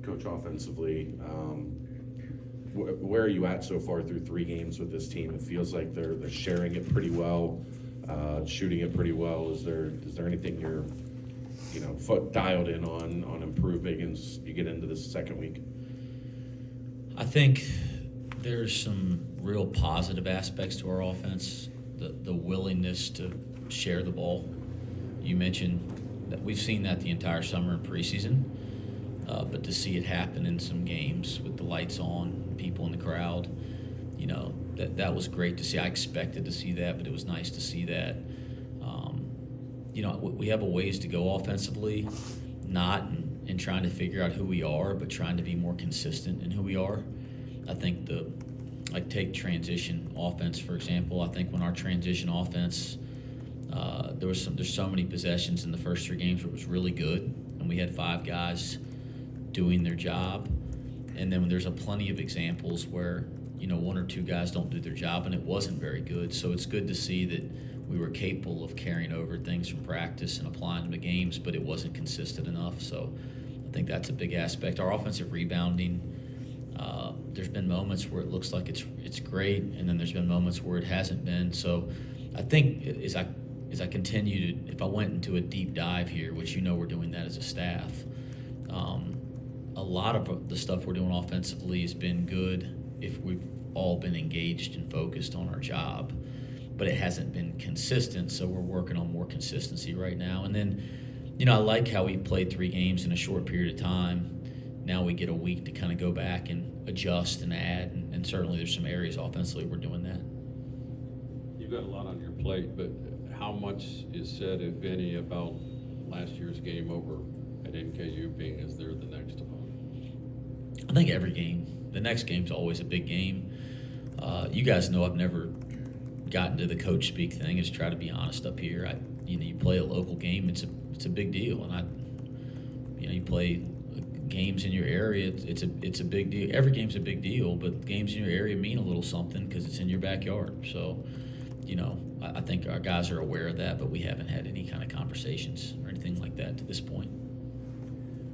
Coach, offensively, where are you at so far through 3 games with this team? It feels like they're sharing it pretty well, shooting it pretty well. Is there anything you're dialed in on improving as you get into this second week? I think there's some real positive aspects to our offense. The willingness to share the ball. You mentioned that we've seen that the entire summer in preseason, but to see it happen in some games with the lights on, people in the crowd, that was great to see. I expected to see that, but it was nice to see that. We have a ways to go offensively, not in trying to figure out who we are, but trying to be more consistent in who we are. I think take transition offense, for example. I think when our transition offense, there's so many possessions in the first 3 games where it was really good, and we had 5 guys doing their job. And then there's plenty of examples where 1 or 2 guys don't do their job, and it wasn't very good. So it's good to see that we were capable of carrying over things from practice and applying them to games, but it wasn't consistent enough. So I think that's a big aspect. Our offensive rebounding, there's been moments where it looks like it's great, and then there's been moments where it hasn't been. So I think as I continue to, if I went into a deep dive here, which we're doing that as a staff, a lot of the stuff we're doing offensively has been good if we've all been engaged and focused on our job, but it hasn't been consistent, so we're working on more consistency right now. And then, I like how we played 3 games in a short period of time. Now we get a week to kind of go back and adjust and add, and certainly there's some areas offensively we're doing that. You've got a lot on your plate, but how much is said, if any, about last year's game over at NKU being as they're the next opponent? I think every game. The next game's always a big game. You guys know I've never gotten to the coach speak thing. Is try to be honest up here. You play a local game, it's a big deal, and you play games in your area. It's a big deal. Every game's a big deal, but games in your area mean a little something because it's in your backyard. So, I think our guys are aware of that, but we haven't had any kind of conversations or anything like that to this point.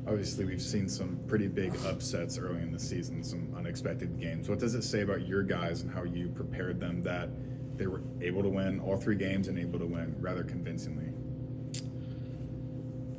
Obviously, we've seen some pretty big upsets early in the season, some unexpected games. What does it say about your guys and how you prepared them that they were able to win all 3 games and able to win rather convincingly?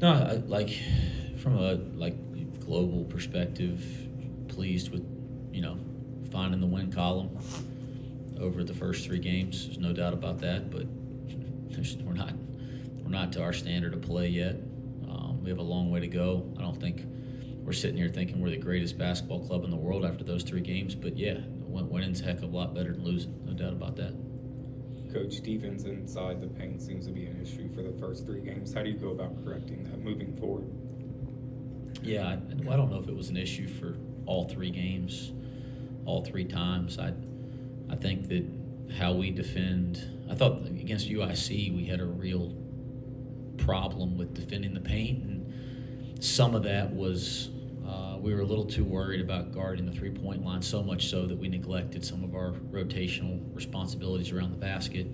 No, from a global perspective, pleased with finding the win column over the first 3 games. There's no doubt about that, but we're not to our standard of play yet. We have a long way to go. I don't think we're sitting here thinking we're the greatest basketball club in the world after those 3 games, but winning's a heck of a lot better than losing, no doubt about that. Coach, defense inside the paint seems to be an issue for the first 3 games. How do you go about correcting that moving forward? Yeah, I don't know if it was an issue for all 3 games, all 3 times. I think that how we defend, I thought against UIC we had a real problem with defending the paint, and some of that was we were a little too worried about guarding the 3-point line, so much so that we neglected some of our rotational responsibilities around the basket.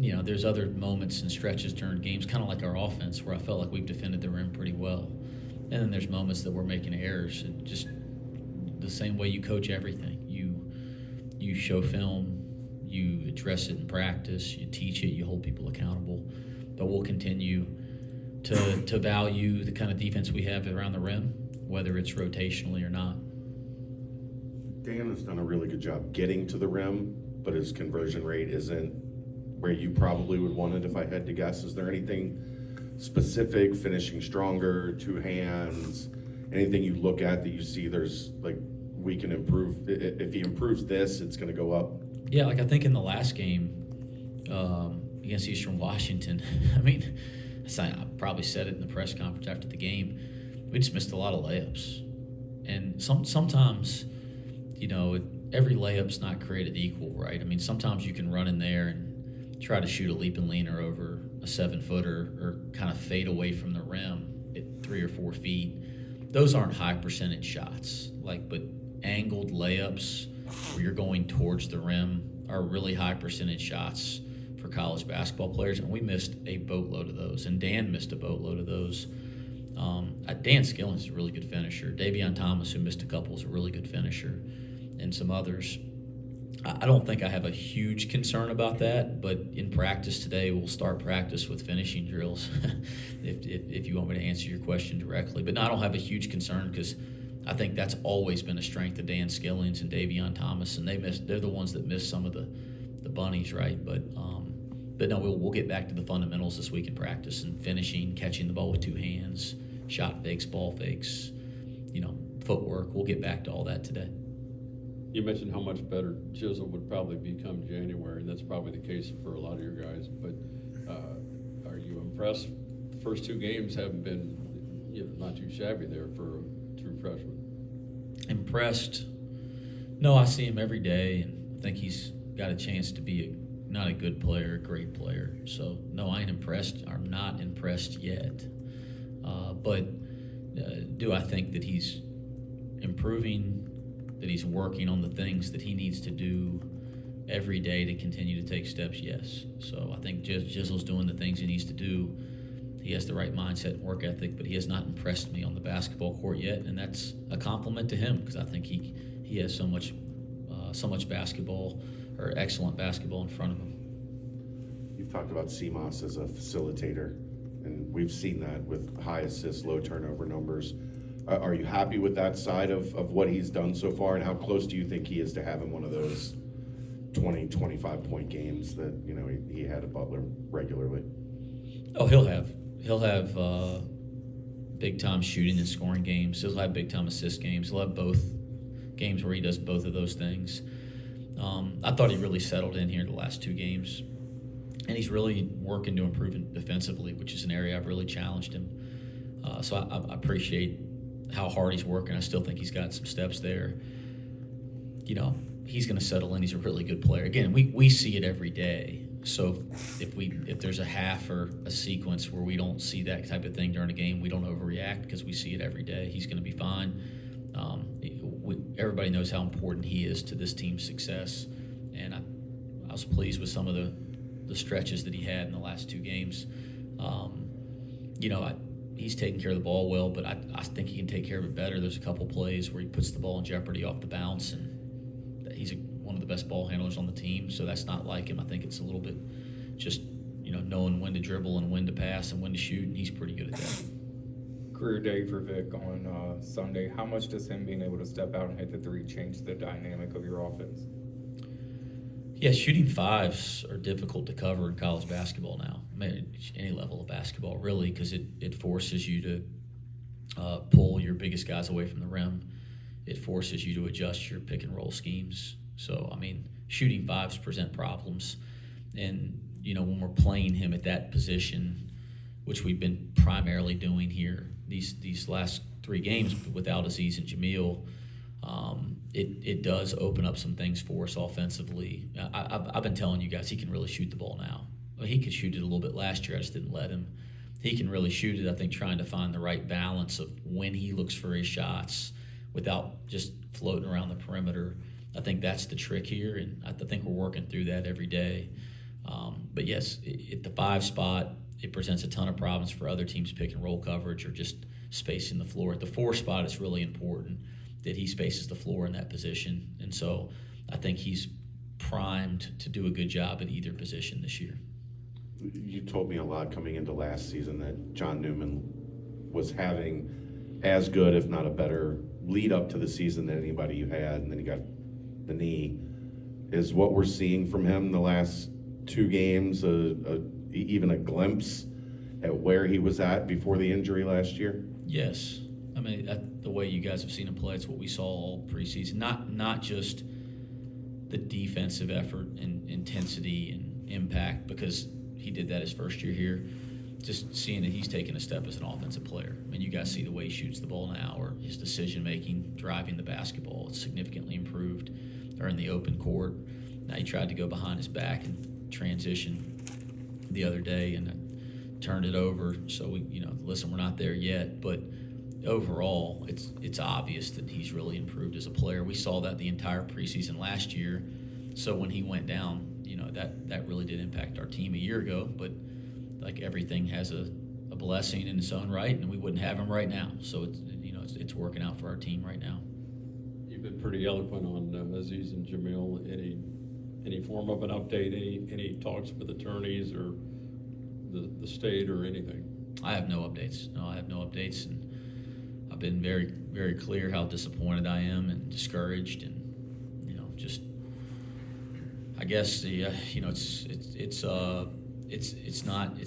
There's other moments and stretches during games, kind of like our offense, where I felt like we've defended the rim pretty well. And then there's moments that we're making errors. And just the same way you coach everything. You show film, you address it in practice, you teach it, you hold people accountable. But we'll continue to value the kind of defense we have around the rim, whether it's rotationally or not. Dan has done a really good job getting to the rim, but his conversion rate isn't where you probably would want it, if I had to guess. Is there anything specific, finishing stronger, 2 hands, anything you look at that you see there's we can improve? If he improves this, it's going to go up? Yeah, I think in the last game against Eastern Washington, I probably said it in the press conference after the game, we just missed a lot of layups. And sometimes, every layup's not created equal, right? Sometimes you can run in there and try to shoot a leap and leaner over a 7-footer or kind of fade away from the rim at 3 or 4 feet. Those aren't high percentage shots, but angled layups where you're going towards the rim are really high percentage shots for college basketball players, and we missed a boatload of those, and Dan missed a boatload of those. Dan Skilling's is a really good finisher. Davion Thomas, who missed a couple, is a really good finisher, and some others. I don't think I have a huge concern about that, but in practice today, we'll start practice with finishing drills, if you want me to answer your question directly. But no, I don't have a huge concern because I think that's always been a strength of Dan Skilling's and Davion Thomas, and they're the ones that missed some of the bunnies, right? But no, we'll get back to the fundamentals this week in practice and finishing, catching the ball with two hands, shot fakes, ball fakes, footwork. We'll get back to all that today. You mentioned how much better Jizzel would probably become January, and that's probably the case for a lot of your guys. But are you impressed? The first two games haven't been, not too shabby there for a true freshman. Impressed? No, I see him every day, and I think he's got a chance to be not a good player, a great player. So no, I ain't impressed. I'm not impressed yet. But do I think that he's improving? That he's working on the things that he needs to do every day to continue to take steps? Yes. So I think Jizzle's doing the things he needs to do. He has the right mindset and work ethic, but he has not impressed me on the basketball court yet, and that's a compliment to him because I think he has so much basketball, or excellent basketball in front of him. You've talked about CMOS as a facilitator, and we've seen that with high assists, low turnover numbers. Are you happy with that side of what he's done so far, and how close do you think he is to having one of those 20, 25-point games that he had at Butler regularly? Oh, he'll have big time shooting and scoring games. He'll have big time assist games. He'll have both games where he does both of those things. I thought he really settled in here the last two games, and he's really working to improve defensively, which is an area I've really challenged him. So I appreciate how hard he's working. I still think he's got some steps there. He's going to settle in. He's a really good player. Again, we see it every day. So if there's a half or a sequence where we don't see that type of thing during a game, we don't overreact because we see it every day. He's going to be fine. Everybody knows how important he is to this team's success, and I was pleased with some of the stretches that he had in the last two games. He's taking care of the ball well, but I think he can take care of it better. There's a couple plays where he puts the ball in jeopardy off the bounce, and he's one of the best ball handlers on the team, so that's not like him. I think it's a little bit just, knowing when to dribble and when to pass and when to shoot, and he's pretty good at that. Career day for Vic on Sunday. How much does him being able to step out and hit the three change the dynamic of your offense? Yeah, shooting fives are difficult to cover in college basketball now. Any level of basketball, really, because it forces you to pull your biggest guys away from the rim. It forces you to adjust your pick and roll schemes. So, shooting fives present problems. And, when we're playing him at that position, which we've been primarily doing here these last three games without Aziz and Jamil, it does open up some things for us offensively. I've been telling you guys he can really shoot the ball now. He could shoot it a little bit last year. I just didn't let him. He can really shoot it, I think, trying to find the right balance of when he looks for his shots without just floating around the perimeter. I think that's the trick here, and I think we're working through that every day. But yes, at the five spot, it presents a ton of problems for other teams' pick and roll coverage or just spacing the floor. At the four spot, it's really important that he spaces the floor in that position. And so I think he's primed to do a good job at either position this year. You told me a lot coming into last season that John Newman was having as good, if not a better, lead up to the season than anybody you had, and then he got the knee. Is what we're seeing from him the last two games even a glimpse at where he was at before the injury last year? Yes. The way you guys have seen him play, it's what we saw all preseason. Not just the defensive effort and intensity and impact, because he did that his first year here. Just seeing that he's taken a step as an offensive player. You guys see the way he shoots the ball now, or his decision-making, driving the basketball. It's significantly improved. Or in the open court. Now he tried to go behind his back and transition the other day and turned it over. So listen, we're not there yet, but overall, it's obvious that he's really improved as a player. We saw that the entire preseason last year. So when he went down, that really did impact our team a year ago. But like everything has a blessing in its own right, and we wouldn't have him right now. So it's working out for our team right now. You've been pretty eloquent on Aziz and Jamil. Any form of an update? Any talks with attorneys or the state or anything? I have no updates. No, I have no updates, and I've been very, very clear how disappointed I am and discouraged, and just I guess it's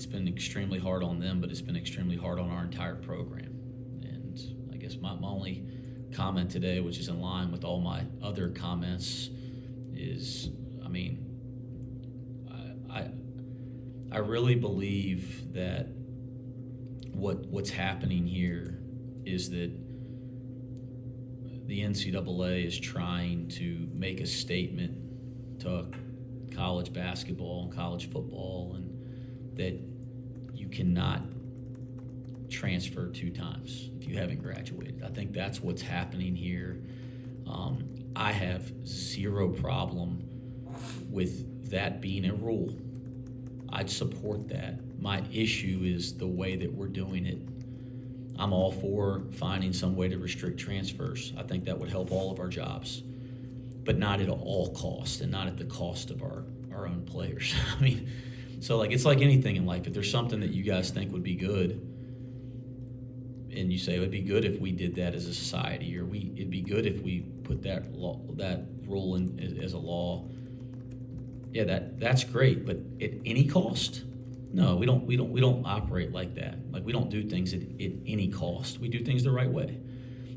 been extremely hard on them, but it's been extremely hard on our entire program. And I guess my only comment today, which is in line with all my other comments, is I really believe that what's happening here is that the NCAA is trying to make a statement to college basketball and college football, and that you cannot transfer 2 times if you haven't graduated. I think that's what's happening here. I have zero problem with that being a rule. I'd support that. My issue is the way that we're doing it. I'm all for finding some way to restrict transfers. I think that would help all of our jobs, but not at all cost, and not at the cost of our own players. So it's like anything in life. If there's something that you guys think would be good, and you say it would be good if we did that as a society, or it'd be good if we put that rule in as a law. Yeah, that's great, but at any cost? No, we don't operate like that. We don't do things at any cost. We do things the right way,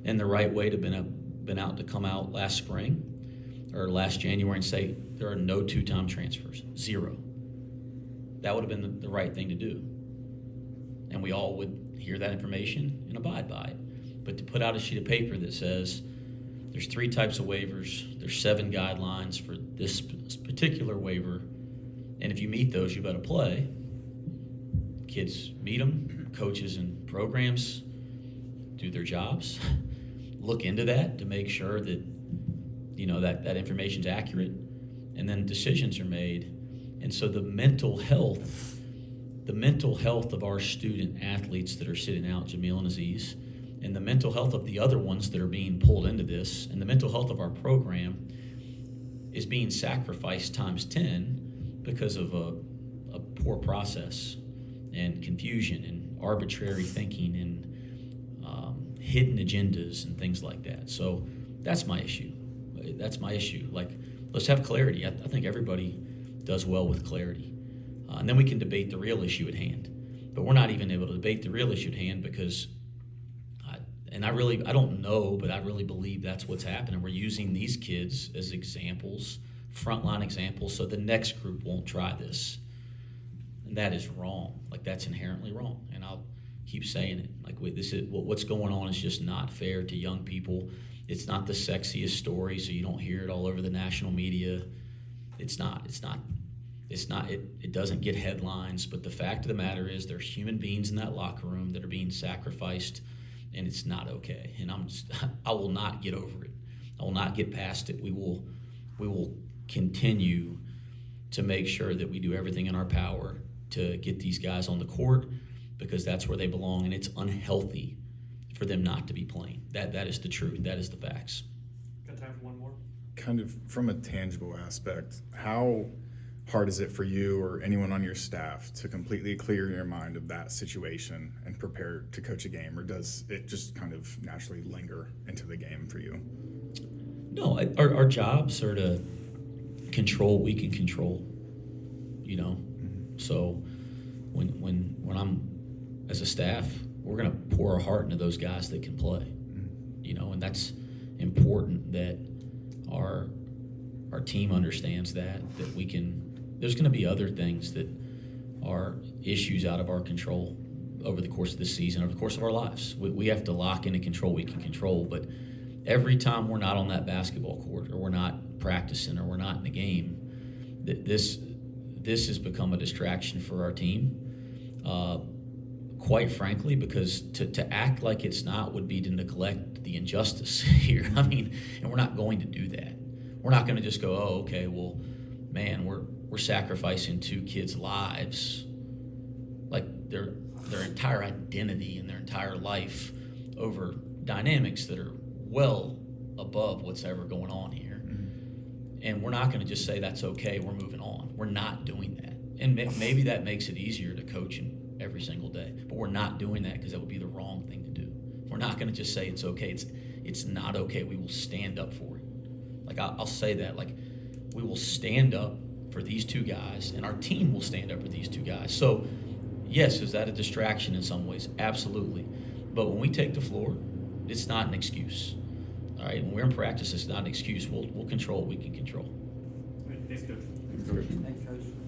and the right way to come out last spring or last January and say there are no 2-time transfers, 0. That would have been the right thing to do, and we all would hear that information and abide by it. But to put out a sheet of paper that says there's 3 types of waivers, there's 7 guidelines for this particular waiver, and if you meet those, you better play. Kids meet them, coaches and programs do their jobs, look into that to make sure that that information's accurate, and then decisions are made. And so the mental health of our student athletes that are sitting out, Jamil and Aziz, and the mental health of the other ones that are being pulled into this, and the mental health of our program is being sacrificed times 10 because of a poor process and confusion and arbitrary thinking and hidden agendas and things like that. So that's my issue. Let's have clarity. I think everybody does well with clarity. And then we can debate the real issue at hand. But we're not even able to debate the real issue at hand because I don't know, but I really believe that's what's happening. We're using these kids as examples, frontline examples, so the next group won't try this. And that is wrong. That's inherently wrong. And I'll keep saying it. What's going on is just not fair to young people. It's not the sexiest story, so you don't hear it all over the national media. It doesn't get headlines, but the fact of the matter is there's human beings in that locker room that are being sacrificed, and it's not okay. And I will not get over it. I will not get past it. We will continue to make sure that we do everything in our power to get these guys on the court, because that's where they belong, and it's unhealthy for them not to be playing. That is the truth. That is the facts. Got time for one more? Kind of from a tangible aspect, how hard is it for you or anyone on your staff to completely clear your mind of that situation and prepare to coach a game, or does it just kind of naturally linger into the game for you? No, our jobs are to control what we can control, So when I'm as a staff, we're going to pour our heart into those guys that can play, and that's important that our team understands that we can. There's going to be other things that are issues out of our control over the course of this season, over the course of our lives. We have to lock in and control what we can control, but every time we're not on that basketball court, or we're not practicing, or we're not in the game, this has become a distraction for our team. Quite frankly, because to act like it's not would be to neglect the injustice here. And we're not going to do that. We're not going to just go, oh, okay, well, man, we're sacrificing 2 kids' lives. their entire identity and their entire life over dynamics that are well above what's ever going on here. And we're not going to just say that's okay, we're moving on. We're not doing that. And maybe that makes it easier to coach him every single day, but we're not doing that because that would be the wrong thing to do. We're not going to just say it's okay. It's not okay. We will stand up for it. Like I'll say that, like we will stand up for these two guys, and our team will stand up for these two guys. So yes, is that a distraction in some ways? Absolutely. But when we take the floor, it's not an excuse. All right, when we're in practice, it's not an excuse. We'll control what we can control. Thanks, Coach. Thanks, Coach. Thanks, Coach.